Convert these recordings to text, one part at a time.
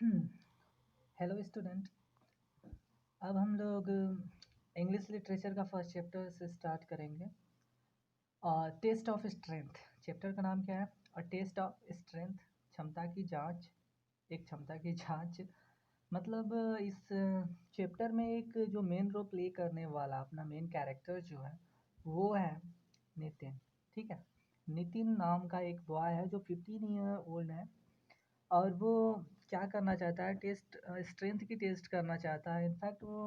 Hello student. अब हम लोग इंग्लिश लिटरेचर का फर्स्ट चैप्टर से स्टार्ट करेंगे। टेस्ट ऑफ स्ट्रेंथ चैप्टर का नाम क्या है? अ टेस्ट ऑफ स्ट्रेंथ, क्षमता की जांच। एक क्षमता की जांच मतलब इस चैप्टर में एक जो मेन रोल प्ले करने वाला अपना मेन कैरेक्टर जो है वो है नितिन। ठीक है, नितिन नाम का एक बॉय है जो 15 ईयर ओल्ड है और वो क्या करना चाहता है, टेस्ट स्ट्रेंथ की टेस्ट करना चाहता है। इनफैक्ट वो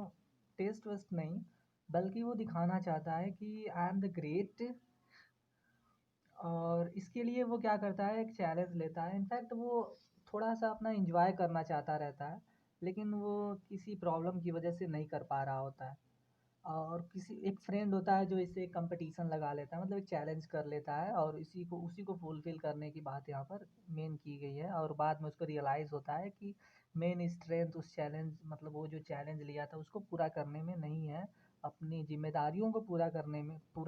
टेस्ट वेस्ट नहीं बल्कि वो दिखाना चाहता है कि आई एम द ग्रेट। और इसके लिए वो क्या करता है, एक चैलेंज लेता है। इनफैक्ट वो थोड़ा सा अपना इंजॉय करना चाहता रहता है लेकिन वो किसी प्रॉब्लम की वजह से नहीं कर पा रहा होता है। और किसी एक फ्रेंड होता है जो इससे कंपटीशन लगा लेता है, मतलब एक चैलेंज कर लेता है और उसी को फुलफिल करने की बात यहाँ पर मेन की गई है। और बाद में उसको रियलाइज़ होता है कि मेन स्ट्रेंथ उस चैलेंज मतलब वो जो चैलेंज लिया था उसको पूरा करने में नहीं है, अपनी जिम्मेदारियों को पूरा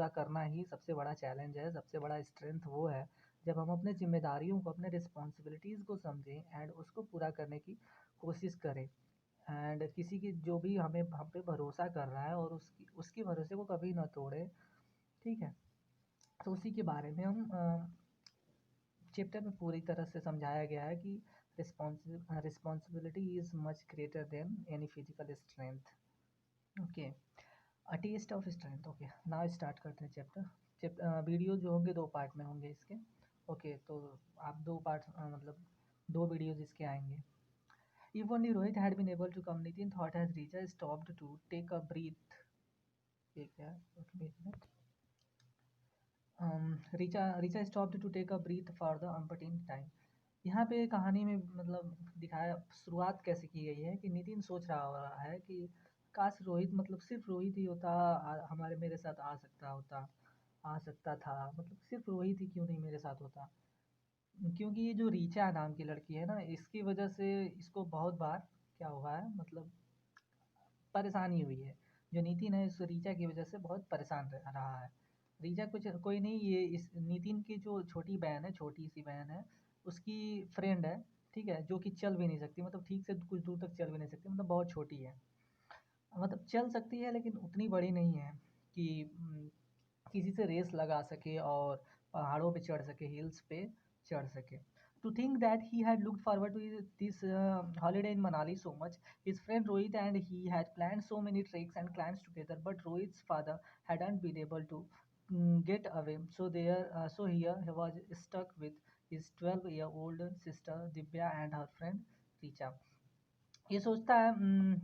करना ही सबसे बड़ा चैलेंज है। सबसे बड़ा स्ट्रेंथ वो है जब हम अपने जिम्मेदारियों को, अपने रिस्पॉन्सिबिलिटीज़ को समझें एंड उसको पूरा करने की कोशिश करें। एंड किसी की जो भी हम पे भरोसा कर रहा है और उसकी उसके भरोसे को कभी ना तोड़े। ठीक है, तो उसी के बारे में हम चैप्टर में पूरी तरह से समझाया गया है कि responsibility is much greater than any physical strength. Okay, a test of strength. Okay, now start करते हैं चैप्टर। वीडियो जो होंगे दो पार्ट में होंगे इसके। ओके, तो आप दो पार्ट मतलब दो वीडियोज इसके आएंगे। If only Rohit had been able to come, Nitin thought as Richa stopped to take a breath. ये क्या है? Okay, wait a minute. Richa stopped to take a breath for the umpteenth time. यहाँ पे कहानी में मतलब दिखाया, शुरुआत कैसे की गई है कि नितिन सोच रहा है कि काश रोहित, मतलब सिर्फ रोहित ही होता, हमारे मेरे साथ आ सकता था। मतलब सिर्फ रोहित ही क्यों नहीं मेरे साथ होता। क्योंकि ये जो रीचा नाम की लड़की है ना, इसकी वजह से इसको बहुत बार क्या हुआ है, मतलब परेशानी हुई है। जो नितिन है इस रीचा की वजह से बहुत परेशान रहा है। रीचा कुछ कोई नहीं, ये इस नितिन की जो छोटी बहन है, छोटी सी बहन है, उसकी फ्रेंड है। ठीक है, जो कि चल भी नहीं सकती, मतलब ठीक से कुछ दूर तक चल भी नहीं सकती, मतलब बहुत छोटी है। मतलब चल सकती है लेकिन उतनी बड़ी नहीं है कि किसी से रेस लगा सके और पहाड़ों पे चढ़ सके, हिल्स पे चढ़ सके। To think that he had looked forward to this holiday in Manali so much. His friend Rohit and he had planned so many treks and climbs together, but Rohit's father hadn't been able to get away. So here he was stuck with his 12-year-old sister Divya and her friend Richa. ये सोचता है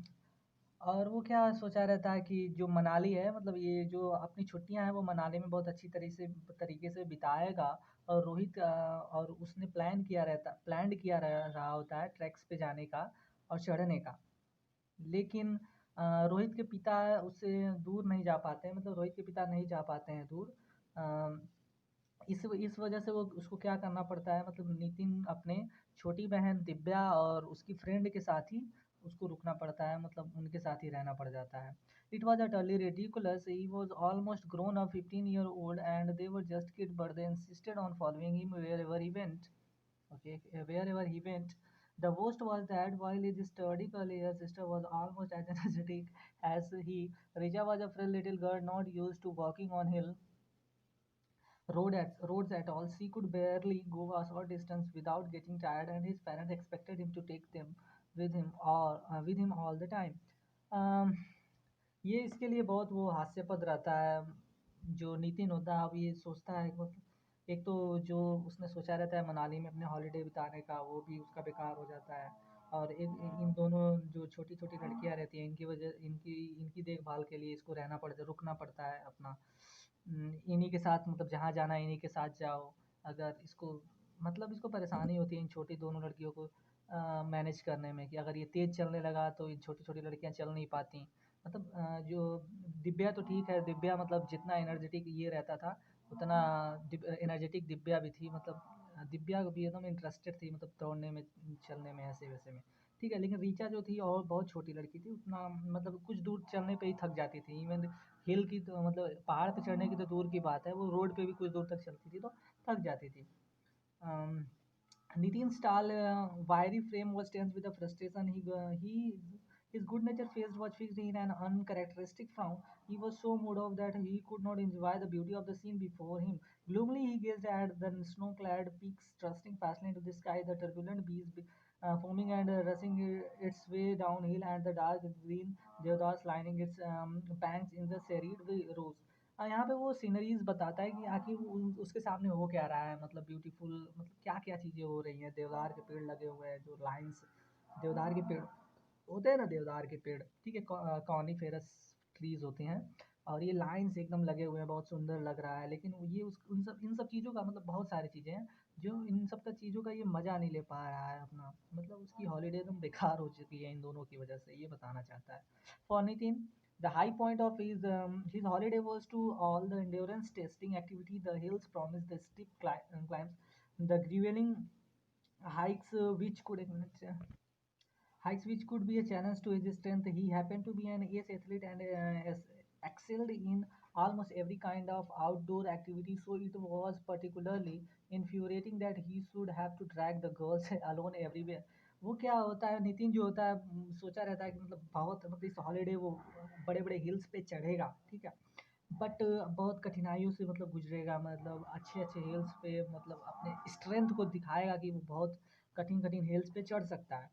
और वो क्या सोचा रहता है कि जो मनाली है, मतलब ये जो अपनी छुट्टियां हैं वो मनाली में बहुत अच्छी तरीके से बिताएगा। और रोहित और उसने प्लान किया रहा होता है ट्रैक्स पे जाने का और चढ़ने का। लेकिन रोहित के पिता उससे दूर नहीं जा पाते हैं, मतलब रोहित के पिता नहीं जा पाते हैं दूर। इस वजह से वो उसको क्या करना पड़ता है, मतलब नितिन अपने छोटी बहन दिव्या और उसकी फ्रेंड के साथ ही उसको रुकना पड़ता है, मतलब उनके साथ ही रहना पड़ जाता है। It was utterly ridiculous. He was almost grown up, 15-year-old, and they were just kids, but they insisted on following him wherever he went. Okay, wherever he went. The worst was that while his sturdy curly-haired sister was almost as energetic as he, Rija was a frail little girl not used to walking on roads at all. She could barely go a short distance without getting tired, and his parents expected him to take them with him all the time. Um, ये इसके लिए बहुत वो हास्यास्पद रहता है। जो नितिन होता है अब ये सोचता है, मतलब एक तो जो उसने सोचा रहता है मनाली में अपने हॉलीडे बिताने का, वो भी उसका बेकार हो जाता है। और इन दोनों जो छोटी छोटी लड़कियां रहती हैं, इनकी इनकी देखभाल के लिए इसको रुकना पड़ता है अपना। इन्हीं के साथ, मतलब जहाँ जाना है इन्हीं के साथ जाओ। अगर इसको, मतलब इसको परेशानी होती है इन छोटी दोनों लड़कियों को मैनेज करने में, कि अगर ये तेज़ चलने लगा तो इन छोटी छोटी लड़कियां चल नहीं पाती। मतलब जो दिव्या तो ठीक है, दिव्या मतलब जितना एनर्जेटिक ये रहता था उतना एनर्जेटिक दिव्या भी थी। मतलब दिव्या भी एकदम इंटरेस्टेड थी, मतलब दौड़ने में, चलने में, ऐसे वैसे में। ठीक है, लेकिन रीचा जो थी और बहुत छोटी लड़की थी, उतना मतलब कुछ दूर चलने पे ही थक जाती थी। इवन हिल की तो, मतलब पहाड़ पे चढ़ने की तो दूर की बात है, वो रोड पे भी कुछ दूर तक चलती थी तो थक जाती थी। Nitin's tall, wiry frame was tense with the frustration. His good nature face was fixed in an uncharacteristic frown. He was so moved off that he could not enjoy the beauty of the scene before him. Gloomily, he gazed at the snow-clad peaks thrusting fastly into the sky, the turbulent bees foaming and rushing its way downhill, and the dark green deodars lining its banks in the serried rows. यहाँ पे वो sceneries बताता है कि आखिर उसके सामने हो क्या रहा है, मतलब ब्यूटीफुल, मतलब क्या क्या चीज़ें हो रही हैं। देवदार के पेड़ लगे हुए हैं, जो लाइन्स देवदार के पेड़ होते हैं ना, देवदार के पेड़, ठीक है, कॉनिफेरस ट्रीज होते हैं, और ये लाइन्स एकदम लगे हुए हैं, बहुत सुंदर लग रहा है। लेकिन ये उस इन सब चीज़ों का मतलब बहुत सारी चीज़ें हैं जो इन सब का चीज़ों का ये मज़ा नहीं ले पा रहा है अपना, मतलब उसकी हॉलीडे एकदम बेकार हो चुकी है इन दोनों की वजह से, ये बताना चाहता है। For Nitin, the high point of his holiday was to all the endurance testing activity. The hills promised the steep climbs, the grueling hikes, hikes which could be a challenge to his strength. He happened to be an ace athlete and excelled in almost every kind of outdoor activity, so it was particularly infuriating that he should have to drag the girls alone everywhere. वो क्या होता है, नितिन जो होता है सोचा रहता है कि मतलब बहुत मतलब इस हॉलीडे वो बड़े बड़े हिल्स पे चढ़ेगा, ठीक है, बट बहुत कठिनाइयों से मतलब गुजरेगा, मतलब अच्छे अच्छे हिल्स पे मतलब अपने स्ट्रेंथ को दिखाएगा कि वो बहुत कठिन कठिन हिल्स पे चढ़ सकता है।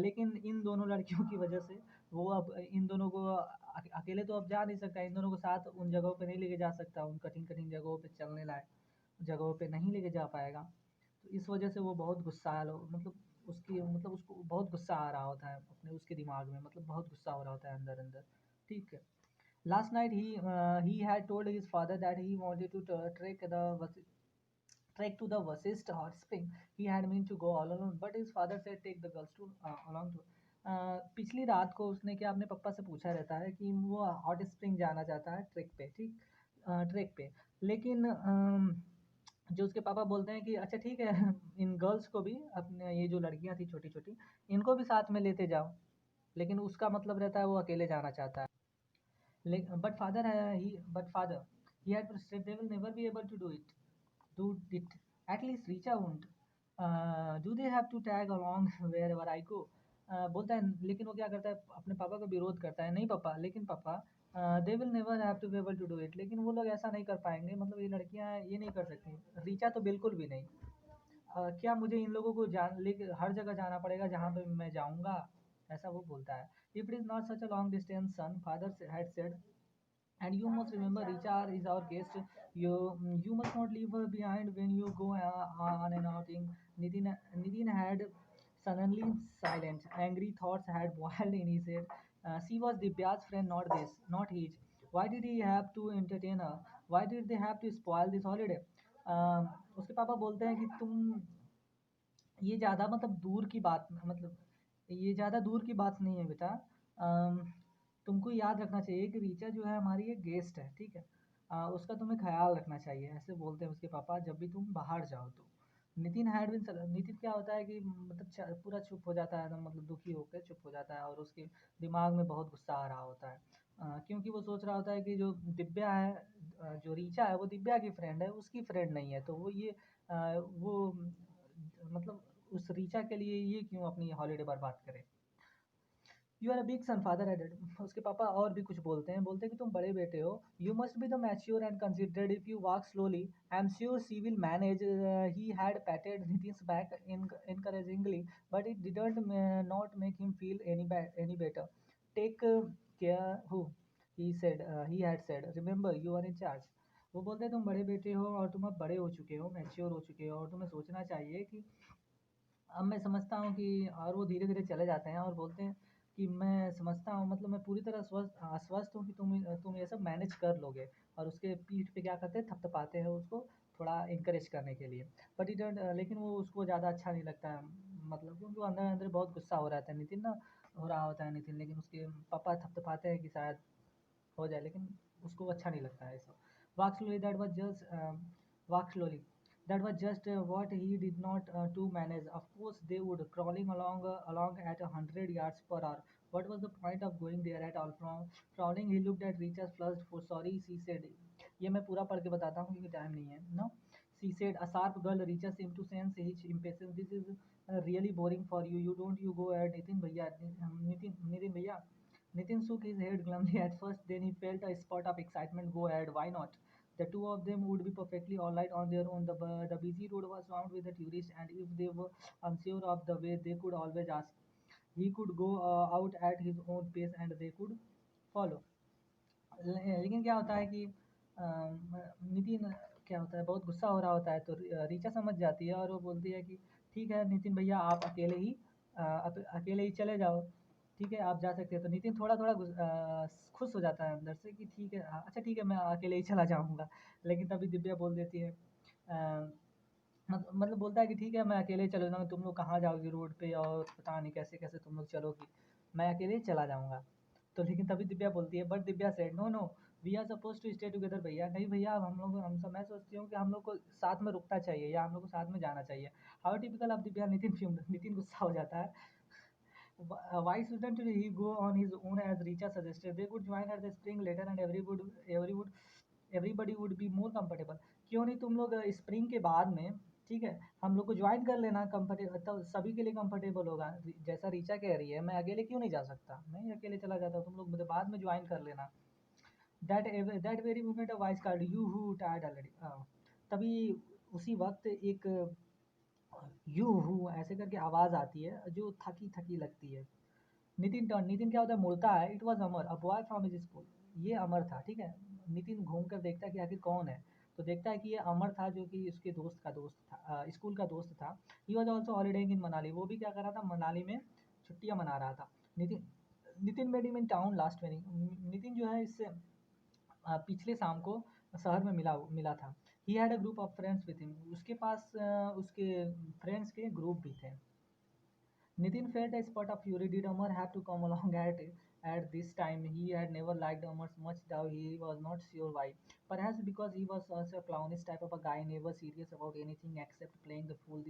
लेकिन इन दोनों लड़कियों की वजह से वो अब इन दोनों को अकेले तो अब जा नहीं सकता, इन दोनों को साथ उन जगहों पे नहीं लेके जा सकता, उन कठिन कठिन जगहों पे चलने लायक जगहों पे नहीं लेके जा पाएगा। तो इस वजह से वो बहुत गुस्सैल हो, मतलब उसकी मतलब उसको बहुत गुस्सा आ रहा होता है अपने उसके दिमाग में, मतलब बहुत गुस्सा हो रहा होता है अंदर अंदर, ठीक है। Last night he had told his father that he wanted to trek to the Vasist hot spring. He had meant to go all alone, but his father said take the girls to along to. पिछली रात को उसने क्या अपने पापा से पूछा रहता है कि वो हॉट स्प्रिंग जाना चाहता है ट्रेक पे, ठीक, ट्रेक पे। लेकिन जो उसके पापा बोलते हैं कि अच्छा ठीक है इन गर्ल्स को भी, अपने ये जो लड़कियां थी छोटी छोटी, इनको भी साथ में लेते जाओ। लेकिन उसका मतलब रहता है वो अकेले जाना चाहता है। But father, he had said they will never be able to do it. At least Richa won't. Do they have to tag along wherever I go? बोलता है, लेकिन वो क्या करता है अपने पापा का विरोध करता है, नहीं पापा, लेकिन पापा they will never have to be able to do it, लेकिन वो लोग ऐसा नहीं कर पाएंगे, मतलब ये लड़कियां ये नहीं कर सकती, रीचा तो बिल्कुल भी नहीं। क्या मुझे इन लोगों को जान लेके हर जगह जाना पड़ेगा जहाँ पे मैं जाऊँगा? ऐसा वो बोलता है। If it is not such a long distance, son, father had said, and you must remember, Richard is our guest. You must not leave her behind when you go on an outing. Nitin had suddenly silent. Angry thoughts had boiled in his head. She was Divya's friend, not this, not his. Why did he have to entertain her? Why did they have to spoil this holiday? उसके पापा बोलते हैं कि तुम ये ज़्यादा मतलब दूर की बात, मतलब ये ज़्यादा दूर की बात नहीं है बेटा। अम, तुमको याद रखना चाहिए कि रीचा जो है हमारी एक गेस्ट है, ठीक है। उसका तुम्हें ख्याल रखना चाहिए, ऐसे बोलते हैं उसके पापा जब भी तुम बाहर जाओ तो। नितिन क्या होता है कि मतलब पूरा चुप हो जाता है एकदम, मतलब दुखी होकर चुप हो जाता है, और उसके दिमाग में बहुत गुस्सा आ रहा होता है। क्योंकि वो सोच रहा होता है कि जो दिव्या है, जो रीचा है वो दिव्या की फ्रेंड है, उसकी फ्रेंड नहीं है, तो वो ये वो मतलब उस रीचा के लिए ये क्यों अपनी हॉलीडे बर्बाद करे। You are a big son, father added. उसके पापा और भी कुछ बोलते हैं कि तुम बड़े बेटे हो, you must be the mature and considered, if you walk slowly I am sure she will manage. He had patted Nitin's back encouragingly, but it didn't not make him feel any better. Take care who, he had said, remember you are in charge. वो बोलते हैं तुम बड़े बेटे हो और तुम अब बड़े हो चुके हो, मैच्योर हो चुके हो, और तुम्हें सोचना चाहिए कि अब मैं समझता हूँ कि, और वो धीरे-धीरे चले जाते हैं और बोलते हैं कि मैं समझता हूँ, मतलब मैं पूरी तरह आश्वस्त हूँ कि तुम ये सब मैनेज कर लोगे, और उसके पीठ पे क्या करते हैं थपथपाते हैं उसको, थोड़ा एनकरेज करने के लिए। बट लेकिन वो उसको ज़्यादा अच्छा नहीं लगता है, मतलब क्योंकि वो अंदर-अंदर बहुत गुस्सा हो रहा था नितिन ना, हो रहा होता है नितिन, लेकिन उसके पापा थपथपाते हैं कि शायद हो जाए, लेकिन उसको अच्छा नहीं लगता है ये सब। Walk slowly, walk slowly. That was just what he did not to manage. Of course, they would crawling along at 100 yards per hour. What was the point of going there at all? Frowning, he looked at Richa flushed. For sorry, she said. ये मैं पूरा पढ़ के बताता हूँ क्योंकि time नहीं है, no. She said, a sharp girl Richa seemed to sense his impatience. This is really boring for you. You don't you go ahead, Nitin bhaiya. Nitin bhaiya. Nitin shook his head glumly at first, then he felt a spot of excitement. Go ahead, why not? The two of them would be perfectly alright on their own. The busy road was swamped with the tourists, and if they were unsure of the way, they could always ask. He could go out at his own pace, and they could follow. लेकिन क्या होता है कि नितिन क्या होता है बहुत गुस्सा हो रहा होता है तो रीचा समझ जाती है और वो बोलती है कि ठीक है नितिन भैया आप अकेले ही चले जाओ। ठीक है आप जा सकते हैं। तो नितिन थोड़ा थोड़ा खुश हो जाता है अंदर से कि ठीक है अच्छा ठीक है मैं अकेले ही चला जाऊँगा। लेकिन तभी दिव्या बोल देती है मतलब बोलता है कि ठीक है मैं अकेले ही चले जाऊँगा। तुम लोग कहाँ जाओगी रोड पे और पता नहीं कैसे कैसे तुम लोग चलोगी। मैं अकेले ही चला जाऊँगा। तो लेकिन तभी दिव्या बोलती है but Divya said no no we are suppose to stay together भैया। नहीं भैया हम लोग हम सब मैं सोचती हूँ कि हम लोग को साथ में रुकना चाहिए या हम लोग को साथ में जाना चाहिए। How typical of Divya. Nitin fumed. Nitin गुस्सा हो जाता है। Why shouldn't he go on his own as Richa suggested? They could join at the spring later and everybody would be more comfortable. क्यों नहीं तुम लोग स्प्रिंग के बाद में ठीक है हम लोग को ज्वाइन कर लेना कंफर्टेबल तब सभी के लिए कंफर्टेबल होगा। जैसा रीचा कह रही है मैं अकेले क्यों नहीं जा सकता। मैं ही अकेले चला जाता हूँ तुम लोग मुझे बाद में ज्वाइन कर लेना। That very moment of voice called you who tired already. तभी उसी वक्त एक यू हु ऐसे करके आवाज़ आती है जो थकी थकी लगती है। नितिन टर्न। नितिन क्या होता है मुड़ता है। It was Amar a boy from his school. ये अमर था ठीक है। नितिन घूम कर देखता है कि आखिर कौन है। तो देखता है कि ये अमर था जो कि उसके दोस्त का दोस्त था स्कूल का दोस्त था। ही वॉज ऑल्सो हॉलीडेइंग इन मनाली। वो भी क्या कर रहा था मनाली में छुट्टियां मना रहा था। Nitin Nitin made him in town last evening. Nitin जो है इससे पिछले शाम को शहर में मिला मिला था। He had a group of friends with him. उसके पास उसके फ्रेंड्स के ग्रुप भी थे। Nitin felt a spot of fury. Did Amar have to come along at this time? He had never liked Amar much, though he was not sure why. Perhaps because he was such a clownish type of a guy, never serious about anything except playing the fool.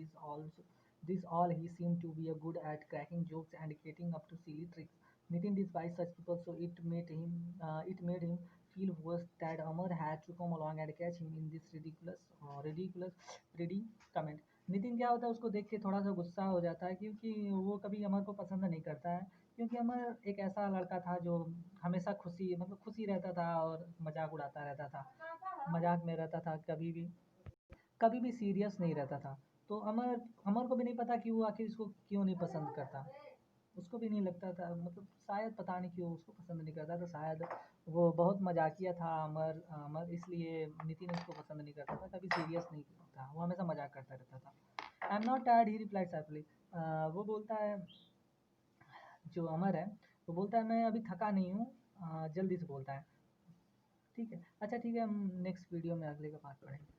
This all he seemed to be a good at cracking jokes and getting up to silly tricks. Nitin despised such people, so it made him feel worse that Amar had to come along and catch him in this ridiculous predicament. Nitin क्या होता है उसको देख के थोड़ा सा गुस्सा हो जाता है क्योंकि वो कभी अमर को पसंद नहीं करता है। क्योंकि अमर एक ऐसा लड़का था जो हमेशा खुशी रहता था और मजाक उड़ाता रहता था। मजाक में रहता था कभी भी सीरियस नहीं रहता था। तो अमर अमर को भी नहीं पता कि वो आखिर इसको क्यों नहीं पसंद करता। उसको भी नहीं लगता था मतलब शायद पता नहीं क्यों उसको पसंद नहीं करता था। शायद वो बहुत मजाकिया था अमर अमर इसलिए नितिन उसको पसंद नहीं करता था। कभी सीरियस नहीं था वो हमेशा मजाक करता रहता था। I am not tired he replied sharply. वो बोलता है जो अमर है वो बोलता है मैं अभी थका नहीं हूँ। जल्दी से बोलता है। ठीक है अच्छा ठीक है हम नेक्स्ट वीडियो में अगले का पार्ट पढ़ेंगे।